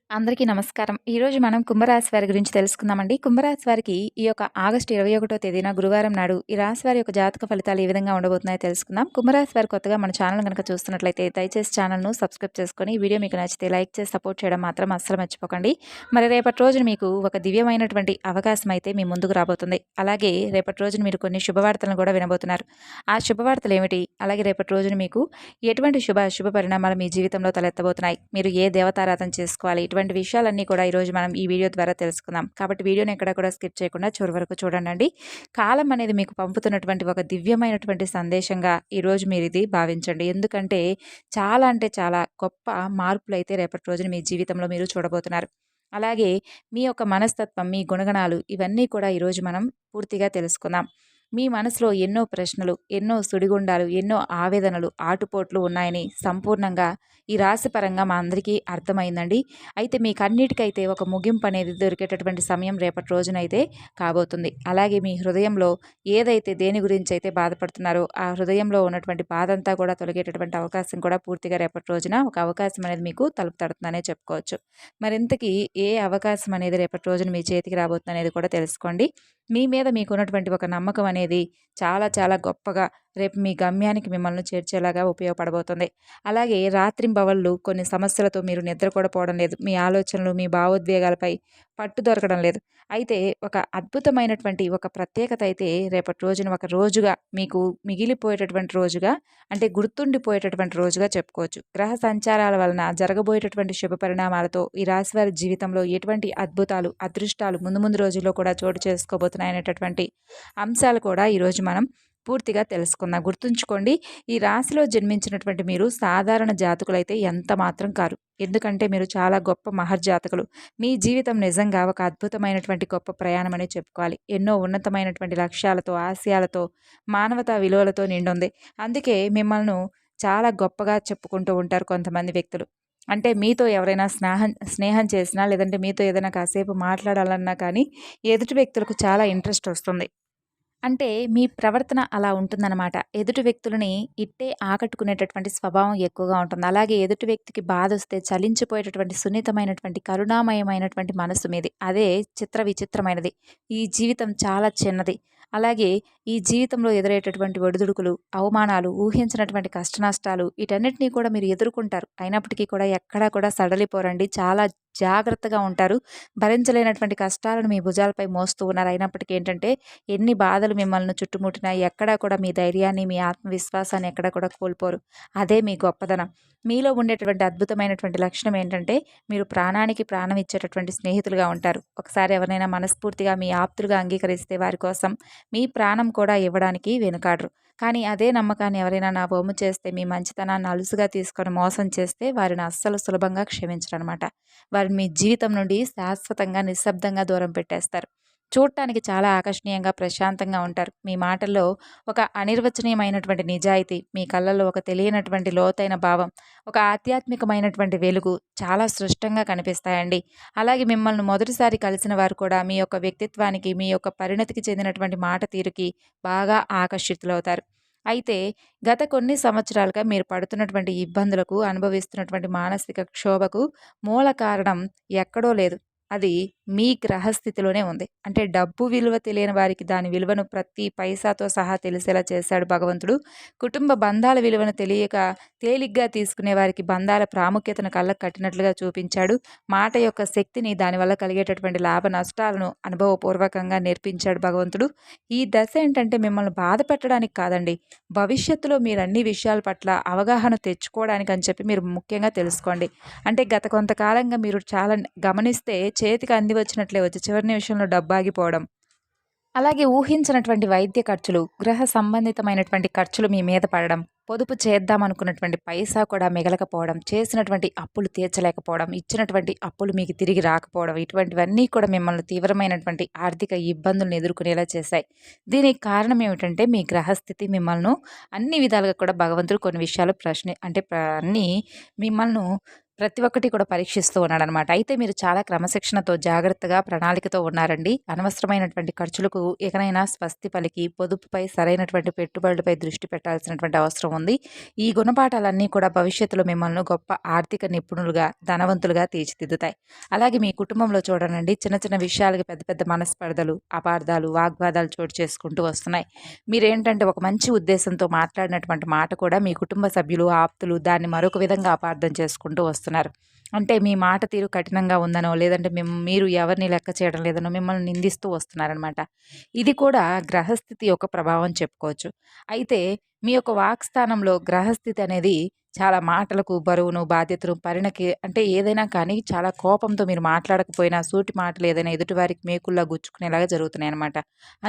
అందరికీ నమస్కారం. ఈరోజు మనం కుంభరాశి వారి గురించి తెలుసుకుందామండి. కుంభరాశి వారికి ఈ యొక్క ఆగస్టు 21వ తేదీన గురువారం నాడు ఈ రాశి వారి యొక్క జాతక ఫలితాలు ఏ విధంగా ఉండబోతున్నాయో తెలుసుకుందాం. కుంభరాశి వారు కొత్తగా మన ఛానల్ గనక చూస్తున్నట్లయితే దయచేసి ఛానల్‌ను సబ్స్క్రైబ్ చేసుకొని, ఈ వీడియో మీకు నచ్చితే లైక్ చేసి సపోర్ట్ చేయడం మాత్రం అస్సలు మర్చిపోకండి. మరి రేపటి రోజున మీకు ఒక దివ్యమైనటువంటి అవకాశం అయితే మీ ముందుకు రాబోతుంది. అలాగే రేపటి రోజున మీరు కొన్ని శుభవార్తలను కూడా వినబోతున్నారు. ఆ శుభవార్తలు ఏమిటి? అలాగే రేపటి రోజున మీకు ఎటువంటి శుభ పరిణామాలు మీ జీవితంలో తలెత్తబోతున్నాయి? మీరు ఏ దేవతారాధన చేసుకోవాలి? ఇటువంటి విషయాలన్నీ కూడా ఈరోజు మనం ఈ వీడియో ద్వారా తెలుసుకుందాం. కాబట్టి వీడియోని ఎక్కడ కూడా స్కిప్ చేయకుండా చివరి వరకు చూడండి. కాలం అనేది మీకు పంపుతున్నటువంటి ఒక దివ్యమైనటువంటి సందేశంగా ఈరోజు మీరు ఇది భావించండి. ఎందుకంటే చాలా అంటే చాలా గొప్ప మార్పులైతే రేపటి రోజున మీ జీవితంలో మీరు చూడబోతున్నారు. అలాగే మీ యొక్క మనస్తత్వం, మీ గుణగణాలు ఇవన్నీ కూడా ఈరోజు మనం పూర్తిగా తెలుసుకుందాం. మీ మనసులో ఎన్నో ప్రశ్నలు, ఎన్నో సుడిగుండాలు, ఎన్నో ఆవేదనలు, ఆటుపోట్లు ఉన్నాయని సంపూర్ణంగా ఈ రాశి పరంగా మా అందరికీ అర్థమైందండి. అయితే మీకన్నిటికైతే ఒక ముగింపు అనేది దొరికేటటువంటి సమయం రేపటి రోజునైతే కాబోతుంది. అలాగే మీ హృదయంలో ఏదైతే దేని గురించి అయితే బాధపడుతున్నారో ఆ హృదయంలో ఉన్నటువంటి బాధంతా కూడా తొలగేటటువంటి అవకాశం కూడా పూర్తిగా రేపటి రోజున ఒక అవకాశం అనేది మీకు తలుపు తడుతుందనే చెప్పుకోవచ్చు. మరింతకీ ఏ అవకాశం అనేది రేపటి రోజున మీ చేతికి రాబోతుంది అనేది కూడా తెలుసుకోండి. మీ మీద మీకున్నటువంటి ఒక నమ్మకం అనేది చాలా చాలా గొప్పగా రేపు మీ గమ్యానికి మిమ్మల్ని చేర్చేలాగా ఉపయోగపడబోతుంది. అలాగే రాత్రింబవళ్ళు కొన్ని సమస్యలతో మీరు నిద్ర కూడా పోవడం లేదు. మీ ఆలోచనలు, మీ భావోద్వేగాలపై పట్టు దొరకడం లేదు. అయితే ఒక అద్భుతమైనటువంటి ఒక ప్రత్యేకత అయితే రేపటి రోజున ఒక రోజుగా మీకు మిగిలిపోయేటటువంటి రోజుగా, అంటే గుర్తుండిపోయేటటువంటి రోజుగా చెప్పుకోవచ్చు. గ్రహ సంచారాల వలన జరగబోయేటటువంటి శుభ పరిణామాలతో ఈ రాశివారి జీవితంలో ఎటువంటి అద్భుతాలు, అదృష్టాలు ముందు ముందు రోజుల్లో కూడా చోటు చేసుకోబోతున్నాయనేటటువంటి అంశాలు కూడా ఈరోజు మనం పూర్తిగా తెలుసుకుందాం. గుర్తుంచుకోండి, ఈ రాశిలో జన్మించినటువంటి మీరు సాధారణ జాతకులైతే ఎంత మాత్రం కారు. ఎందుకంటే మీరు చాలా గొప్ప మహర్జాతకులు. మీ జీవితం నిజంగా ఒక అద్భుతమైనటువంటి గొప్ప ప్రయాణం అని చెప్పుకోవాలి. ఎన్నో ఉన్నతమైనటువంటి లక్ష్యాలతో, ఆశయాలతో, మానవతా విలువలతో నిండుంది. అందుకే మిమ్మల్ని చాలా గొప్పగా చెప్పుకుంటూ ఉంటారు కొంతమంది వ్యక్తులు. అంటే మీతో ఎవరైనా స్నేహం చేసినా, లేదంటే మీతో ఏదైనా కాసేపు మాట్లాడాలన్నా కానీ ఎదుటి వ్యక్తులకు చాలా ఇంట్రెస్ట్ వస్తుంది. అంటే మీ ప్రవర్తన అలా ఉంటుందన్నమాట. ఎదుటి వ్యక్తులని ఇట్టే ఆకట్టుకునేటటువంటి స్వభావం ఎక్కువగా ఉంటుంది. అలాగే ఎదుటి వ్యక్తికి బాధొస్తే చలించిపోయేటటువంటి సున్నితమైనటువంటి, కరుణామయమైనటువంటి మనస్సు మీది. అదే విచిత్రమైనది. ఈ జీవితం చాలా చిన్నది. అలాగే ఈ జీవితంలో ఎదురయ్యేటటువంటి ఒడిదుడుకులు, అవమానాలు, ఊహించినటువంటి కష్టనష్టాలు వీటన్నిటిని కూడా మీరు ఎదుర్కొంటారు. అయినప్పటికీ కూడా ఎక్కడా కూడా సడలిపోరండి. చాలా జాగ్రత్తగా ఉంటారు. భరించలేనటువంటి కష్టాలను మీ భుజాలపై మోస్తూ ఉన్నారు. అయినప్పటికీ ఏంటంటే ఎన్ని బాధలు మిమ్మల్ని చుట్టుముట్టినా ఎక్కడా కూడా మీ ధైర్యాన్ని, మీ ఆత్మవిశ్వాసాన్ని ఎక్కడా కూడా కోల్పోరు. అదే మీ గొప్పదనం. మీలో ఉండేటువంటి అద్భుతమైనటువంటి లక్షణం ఏంటంటే మీరు ప్రాణానికి ప్రాణం ఇచ్చేటటువంటి స్నేహితులుగా ఉంటారు. ఒకసారి ఎవరినైనా మనస్ఫూర్తిగా మీ ఆప్తులుగా అంగీకరిస్తే వారి కోసం మీ ప్రాణం కూడా ఇవ్వడానికి వెనుకాడరు. కానీ అదే నమ్మకాన్ని ఎవరైనా నా వమ్ము చేస్తే, మీ మంచితనాన్ని అలుసుగా తీసుకొని మోసం చేస్తే వారిని అస్సలు సులభంగా క్షమించరనమాట. వారిని మీ జీవితం నుండి శాశ్వతంగా నిశ్శబ్దంగా దూరం పెట్టేస్తారు. చూడటానికి చాలా ఆకర్షణీయంగా, ప్రశాంతంగా ఉంటారు. మీ మాటల్లో ఒక అనిర్వచనీయమైనటువంటి నిజాయితీ, మీ కళ్ళల్లో ఒక తెలియనటువంటి లోతైన భావం, ఒక ఆధ్యాత్మికమైనటువంటి వెలుగు చాలా స్పష్టంగా కనిపిస్తాయండి. అలాగే మిమ్మల్ని మొదటిసారి కలిసిన వారు కూడా మీ యొక్క వ్యక్తిత్వానికి, మీ యొక్క పరిణతికి చెందినటువంటి మాట తీరుకి బాగా ఆకర్షితులవుతారు. అయితే గత కొన్ని సంవత్సరాలుగా మీరు పడుతున్నటువంటి ఇబ్బందులకు, అనుభవిస్తున్నటువంటి మానసిక క్షోభకు మూల కారణం ఎక్కడో లేదు. అది మీ గ్రహస్థితిలోనే ఉంది. అంటే డబ్బు విలువ తెలియని వారికి దాని విలువను ప్రతి పైసాతో సహా తెలిసేలా చేశాడు భగవంతుడు. కుటుంబ బంధాల విలువను తెలియక తేలిగ్గా తీసుకునే వారికి బంధాల ప్రాముఖ్యతను కళ్ళకు కట్టినట్లుగా చూపించాడు. మాట యొక్క శక్తిని, దానివల్ల కలిగేటటువంటి లాభ నష్టాలను అనుభవపూర్వకంగా నేర్పించాడు భగవంతుడు. ఈ దశ ఏంటంటే మిమ్మల్ని బాధ పెట్టడానికి కాదండి, భవిష్యత్తులో మీరు అన్ని విషయాల పట్ల అవగాహన తెచ్చుకోవడానికి అని చెప్పి మీరు ముఖ్యంగా తెలుసుకోండి. అంటే గత కొంతకాలంగా మీరు చాలా గమనిస్తే చేతికి అంది వచ్చినట్లే వచ్చి చివరి నిమిషంలో డబ్బు ఆగిపోవడం, అలాగే ఊహించినటువంటి వైద్య ఖర్చులు, గృహ సంబంధితమైనటువంటి ఖర్చులు మీ మీద పడడం, పొదుపు చేద్దామనుకున్నటువంటి పైసా కూడా మిగలకపోవడం, చేసినటువంటి అప్పులు తీర్చలేకపోవడం, ఇచ్చినటువంటి అప్పులు మీకు తిరిగి రాకపోవడం, ఇటువంటివన్నీ కూడా మిమ్మల్ని తీవ్రమైనటువంటి ఆర్థిక ఇబ్బందులను ఎదుర్కొనేలా చేశాయి. దీనికి కారణం ఏమిటంటే మీ గ్రహస్థితి మిమ్మల్ని అన్ని విధాలుగా కూడా భగవంతుడు కొన్ని విషయాలు అన్నీ మిమ్మల్ని ప్రతి ఒక్కటి కూడా పరీక్షిస్తూ ఉన్నాడనమాట. అయితే మీరు చాలా క్రమశిక్షణతో, జాగ్రత్తగా, ప్రణాళికతో ఉన్నారండి. అనవసరమైనటువంటి ఖర్చులకు ఇకనైనా స్వస్తి పలికి, పొదుపుపై సరైనటువంటి పెట్టుబడులపై దృష్టి పెట్టాల్సినటువంటి అవసరం ఉంది. ఈ గుణపాఠాలన్నీ కూడా భవిష్యత్తులో మిమ్మల్ని గొప్ప ఆర్థిక నిపుణులుగా, ధనవంతులుగా తీర్చిదిద్దుతాయి. అలాగే మీ కుటుంబంలో చూడండి చిన్న చిన్న విషయాలకి పెద్ద పెద్ద మనస్పర్ధలు, అపార్థాలు, వాగ్వాదాలు చోటు చేసుకుంటూ వస్తున్నాయి. మీరేంటంటే ఒక మంచి ఉద్దేశంతో మాట్లాడినటువంటి మాట కూడా మీ కుటుంబ సభ్యులు, ఆప్తులు దాన్ని మరొక విధంగా అపార్థం చేసుకుంటూ వస్తున్నారు. అంటే మీ మాట తీరు కఠినంగా ఉందనో, లేదంటే మీరు ఎవరిని లెక్క చేయడం లేదనో మిమ్మల్ని నిందిస్తూ వస్తున్నారనమాట. ఇది కూడా గ్రహస్థితి యొక్క ప్రభావం చెప్పుకోవచ్చు. అయితే మీ యొక్క వాక్స్థానంలో గ్రహస్థితి అనేది చాలా మాటలకు బరువును, బాధ్యతను అంటే ఏదైనా కానీ చాలా కోపంతో మీరు మాట్లాడకపోయినా సూటి మాటలు ఏదైనా ఎదుటివారికి మేకుల్లా గుచ్చుకునేలాగా జరుగుతున్నాయన్నమాట.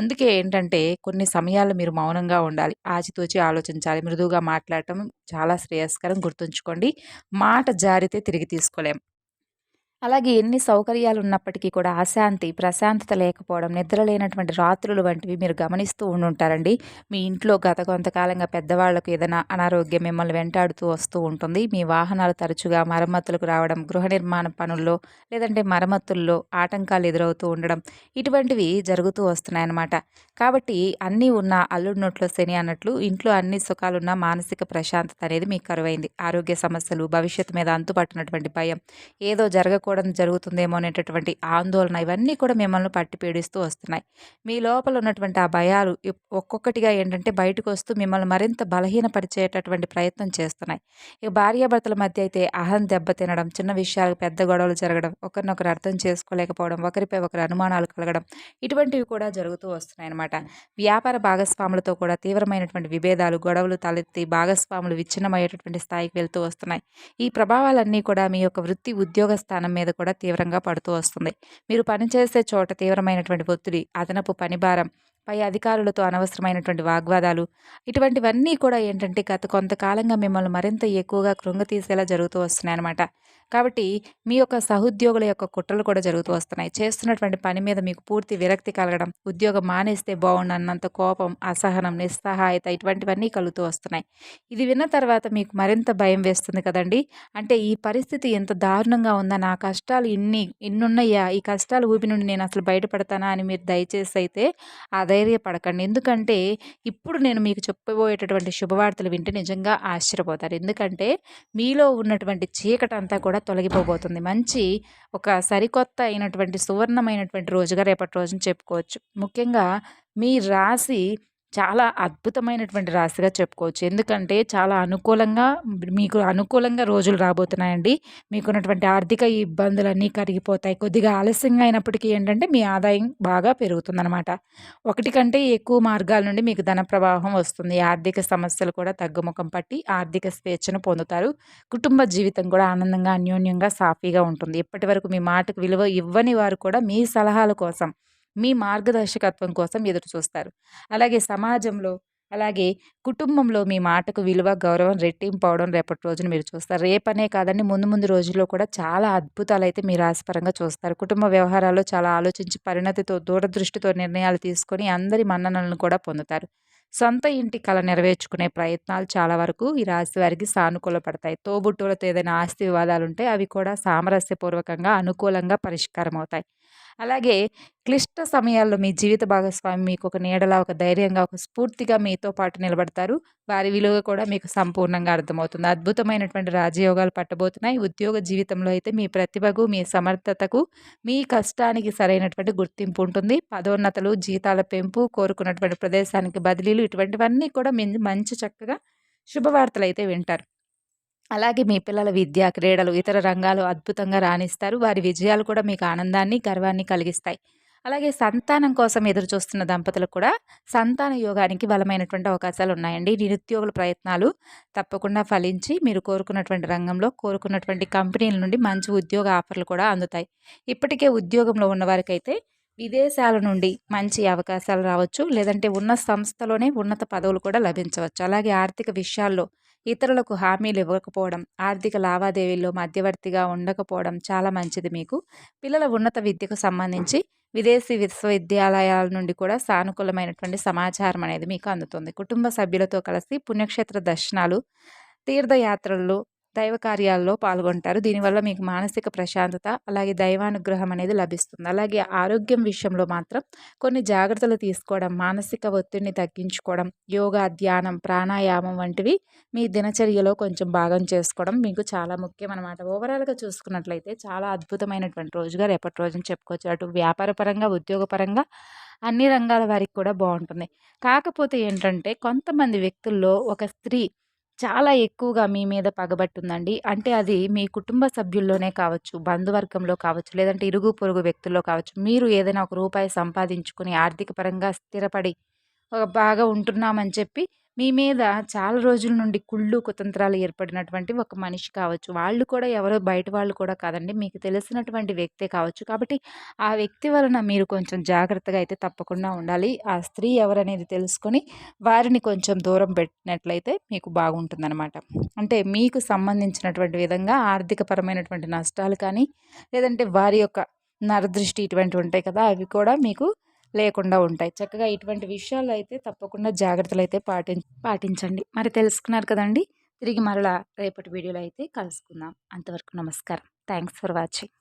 అందుకే ఏంటంటే కొన్ని సమయాల్లో మీరు మౌనంగా ఉండాలి. ఆచితూచి ఆలోచించాలి. మృదువుగా మాట్లాడటం చాలా శ్రేయస్కరం గుర్తుంచుకోండి. మాట జారితే తిరిగి తీసుకోలేం. అలాగే ఎన్ని సౌకర్యాలున్నప్పటికీ కూడా అశాంతి, ప్రశాంతత లేకపోవడం, నిద్ర లేనటువంటి రాత్రులు వంటివి మీరు గమనిస్తూ ఉండుంటారండి. మీ ఇంట్లో గత కొంతకాలంగా పెద్దవాళ్లకు ఏదైనా అనారోగ్యం మిమ్మల్ని వెంటాడుతూ వస్తూ ఉంటుంది. మీ వాహనాలు తరచుగా మరమ్మతులకు రావడం, గృహ నిర్మాణ పనుల్లో లేదంటే మరమ్మతుల్లో ఆటంకాలు ఎదురవుతూ ఉండడం, ఇటువంటివి జరుగుతూ వస్తున్నాయన్నమాట. కాబట్టి అన్నీ ఉన్న అల్లుడి నోట్లో శని అన్నట్లు ఇంట్లో అన్ని సుఖాలున్న మానసిక ప్రశాంతత అనేది మీకు కరువైంది. ఆరోగ్య సమస్యలు, భవిష్యత్తు మీద అంతుపట్టినటువంటి భయం, ఏదో జరగకూడదు జరుగుతుందేమో అనేటటువంటి ఆందోళన ఇవన్నీ కూడా మిమ్మల్ని పట్టి పీడిస్తూ వస్తున్నాయి. మీ లోపల ఉన్నటువంటి ఆ భయాలు ఒక్కొక్కటిగా ఏంటంటే బయటకు వస్తూ మిమ్మల్ని మరింత బలహీనపరిచేటటువంటి ప్రయత్నం చేస్తున్నాయి. ఇక భార్యాభర్తల మధ్య అయితే అహం దెబ్బతినడం, చిన్న విషయాలకు పెద్ద గొడవలు జరగడం, ఒకరినొకరు అర్థం చేసుకోలేకపోవడం, ఒకరిపై ఒకరు అనుమానాలు కలగడం, ఇటువంటివి కూడా జరుగుతూ వస్తున్నాయి అన్నమాట. వ్యాపార భాగస్వాములతో కూడా తీవ్రమైనటువంటి విభేదాలు, గొడవలు తలెత్తి భాగస్వాములు విచ్ఛిన్నమయ్యేటటువంటి స్థాయికి వెళ్తూ వస్తున్నాయి. ఈ ప్రభావాలన్నీ కూడా మీ యొక్క వృత్తి ఉద్యోగ స్థానం మీద కూడా తీవ్రంగా పడుతూ వస్తుంది. మీరు పనిచేసే చోట తీవ్రమైనటువంటి ఒత్తిడి, అదనపు పనిభారం, పై అధికారులతో అనవసరమైనటువంటి వాగ్వాదాలు, ఇటువంటివన్నీ కూడా ఏంటంటే గత కొంతకాలంగా మిమ్మల్ని మరింత ఎక్కువగా కృంగతీసేలా జరుగుతూ వస్తున్నాయన్నమాట. కాబట్టి మీ యొక్క సహోద్యోగుల యొక్క కుట్రలు కూడా జరుగుతూ వస్తున్నాయి. చేస్తున్నటువంటి పని మీద మీకు పూర్తి విరక్తి కలగడం, ఉద్యోగం మానేస్తే బాగుండన్నంత కోపం, అసహనం, నిస్సహాయత ఇటువంటివన్నీ కలుగుతూ వస్తున్నాయి. ఇది విన్న తర్వాత మీకు మరింత భయం వేస్తుంది కదండి. అంటే ఈ పరిస్థితి ఎంత దారుణంగా ఉందా, నా కష్టాలు ఇన్నున్నాయా, ఈ కష్టాల ఊపి నుండి నేను అసలు బయటపడతానా అని మీరు దయచేసి అయితే అధైర్యపడకండి. ఎందుకంటే ఇప్పుడు నేను మీకు చెప్పబోయేటటువంటి శుభవార్తలు వింటే నిజంగా ఆశ్చర్యపోతారు. ఎందుకంటే మీలో ఉన్నటువంటి చీకటంతా కూడా తొలగిపోబోతుంది. మంచి ఒక సరికొత్త అయినటువంటి సువర్ణమైనటువంటి రోజుగా రేపటి రోజున చెప్పుకోవచ్చు. ముఖ్యంగా మీ రాశి చాలా అద్భుతమైనటువంటి రాశిగా చెప్పుకోవచ్చు. ఎందుకంటే చాలా మీకు అనుకూలంగా రోజులు రాబోతున్నాయండి. మీకున్నటువంటి ఆర్థిక ఇబ్బందులన్నీ కరిగిపోతాయి. కొద్దిగా ఆలస్యంగా అయినప్పటికీ ఏంటంటే మీ ఆదాయం బాగా పెరుగుతుందనమాట. ఒకటి కంటే ఎక్కువ మార్గాల నుండి మీకు ధన ప్రవాహం వస్తుంది. ఆర్థిక సమస్యలు కూడా తగ్గుముఖం పట్టి ఆర్థిక స్వేచ్ఛను పొందుతారు. కుటుంబ జీవితం కూడా ఆనందంగా, అన్యోన్యంగా, సాఫీగా ఉంటుంది. ఇప్పటివరకు మీ మాటకు విలువ ఇవ్వని వారు కూడా మీ సలహాల కోసం, మీ మార్గదర్శకత్వం కోసం ఎదురు చూస్తారు. అలాగే సమాజంలో, అలాగే కుటుంబంలో మీ మాటకు విలువ, గౌరవం రెట్టింపు అవడం రేపటి రోజున మీరు చూస్తారు. రేపనే కాదండి, ముందు ముందు రోజుల్లో కూడా చాలా అద్భుతాలైతే మీ రాశిపరంగా చూస్తారు. కుటుంబ వ్యవహారాల్లో చాలా ఆలోచించి పరిణతితో, దూరదృష్టితో నిర్ణయాలు తీసుకొని అందరి మన్ననలను కూడా పొందుతారు. సొంత ఇంటి కల నెరవేర్చుకునే ప్రయత్నాలు చాలా వరకు ఈ రాశి వారికి సానుకూల పడతాయి. తోబుట్టువులతో ఏదైనా ఆస్తి వివాదాలుంటే అవి కూడా సామరస్యపూర్వకంగా, అనుకూలంగా పరిష్కారం అవుతాయి. అలాగే క్లిష్ట సమయాల్లో మీ జీవిత భాగస్వామి మీకు ఒక నీడలా, ఒక ధైర్యంగా, ఒక స్ఫూర్తిగా మీతో పాటు నిలబడతారు. వారి విలువ కూడా మీకు సంపూర్ణంగా అర్థమవుతుంది. అద్భుతమైనటువంటి రాజయోగాలు పట్టబోతున్నాయి. ఉద్యోగ జీవితంలో అయితే మీ ప్రతిభకు, మీ సమర్థతకు, మీ కష్టానికి సరైనటువంటి గుర్తింపు ఉంటుంది. పదోన్నతులు, జీతాల పెంపు, కోరుకున్నటువంటి ప్రదేశానికి బదిలీలు ఇటువంటివన్నీ కూడా మంచి చక్కగా శుభవార్తలైతే వింటారు. అలాగే మీ పిల్లల విద్య, క్రీడలు, ఇతర రంగాలు అద్భుతంగా రాణిస్తారు. వారి విజయాలు కూడా మీకు ఆనందాన్ని, గర్వాన్ని కలిగిస్తాయి. అలాగే సంతానం కోసం ఎదురు చూస్తున్న దంపతులకు కూడా సంతాన యోగానికి బలమైనటువంటి అవకాశాలు ఉన్నాయండి. నిరుద్యోగుల ప్రయత్నాలు తప్పకుండా ఫలించి మీరు కోరుకున్నటువంటి రంగంలో, కోరుకున్నటువంటి కంపెనీల నుండి మంచి ఉద్యోగ ఆఫర్లు కూడా అందుతాయి. ఇప్పటికే ఉద్యోగంలో ఉన్నవారికైతే విదేశాల నుండి మంచి అవకాశాలు రావచ్చు. లేదంటే ఉన్న సంస్థలోనే ఉన్నత పదవులు కూడా లభించవచ్చు. అలాగే ఆర్థిక విషయాల్లో ఇతరులకు హామీలు ఇవ్వకపోవడం, ఆర్థిక లావాదేవీల్లో మధ్యవర్తిగా ఉండకపోవడం చాలా మంచిది మీకు. పిల్లల ఉన్నత విద్యకు సంబంధించి విదేశీ విశ్వవిద్యాలయాల నుండి కూడా సానుకూలమైనటువంటి సమాచారం అనేది మీకు అందుతుంది. కుటుంబ సభ్యులతో కలిసి పుణ్యక్షేత్ర దర్శనాలు, తీర్థయాత్రలు, దైవ కార్యాల్లో పాల్గొంటారు. దీనివల్ల మీకు మానసిక ప్రశాంతత, అలాగే దైవానుగ్రహం అనేది లభిస్తుంది. అలాగే ఆరోగ్యం విషయంలో మాత్రం కొన్ని జాగ్రత్తలు తీసుకోవడం, మానసిక ఒత్తిడిని తగ్గించుకోవడం, యోగా, ధ్యానం, ప్రాణాయామం వంటివి మీ దినచర్యలో కొంచెం భాగం చేసుకోవడం మీకు చాలా ముఖ్యం అనమాట. ఓవరాల్‌గా చూసుకున్నట్లయితే చాలా అద్భుతమైనటువంటి రోజుగా రేపటి రోజున చెప్పుకోవచ్చు. అటు వ్యాపారపరంగా, ఉద్యోగపరంగా అన్ని రంగాల వారికి కూడా బావుంటుంది. కాకపోతే ఏంటంటే కొంతమంది వ్యక్తుల్లో ఒక స్త్రీ చాలా ఎక్కువగా మీ మీద పగబట్టుందండి. అంటే అది మీ కుటుంబ సభ్యుల్లోనే కావచ్చు, బంధువర్గంలో కావచ్చు, లేదంటే ఇరుగు పొరుగు వ్యక్తుల్లో కావచ్చు. మీరు ఏదైనా ఒక రూపాయి సంపాదించుకొని ఆర్థిక పరంగా స్థిరపడి బాగా ఉంటున్నామని చెప్పి మీ మీద చాలా రోజుల నుండి కుళ్ళు, కుతంత్రాలు ఏర్పడినటువంటి ఒక మనిషి కావచ్చు. వాళ్ళు కూడా ఎవరో బయట వాళ్ళు కూడా కాదండి. మీకు తెలిసినటువంటి వ్యక్తే కావచ్చు. కాబట్టి ఆ వ్యక్తి వలన మీరు కొంచెం జాగ్రత్తగా అయితే తప్పకుండా ఉండాలి. ఆ స్త్రీ ఎవరనేది తెలుసుకొని వారిని కొంచెం దూరం పెట్టినట్లయితే మీకు బాగుంటుందనమాట. అంటే మీకు సంబంధించినటువంటి విధంగా ఆర్థికపరమైనటువంటి నష్టాలు కానీ, లేదంటే వారి యొక్క నరదృష్టి ఇటువంటివి ఉంటాయి కదా! అవి కూడా మీకు లేకుండా ఉంటాయి. చక్కగా ఇటువంటి విషయాల్లో అయితే తప్పకుండా జాగ్రత్తలైతే పాటించండి. మరి తెలుసుకున్నారు కదండీ! తిరిగి మరలా రేపటి వీడియోలో అయితే కలుసుకుందాం. అంతవరకు నమస్కారం. Thanks for watching.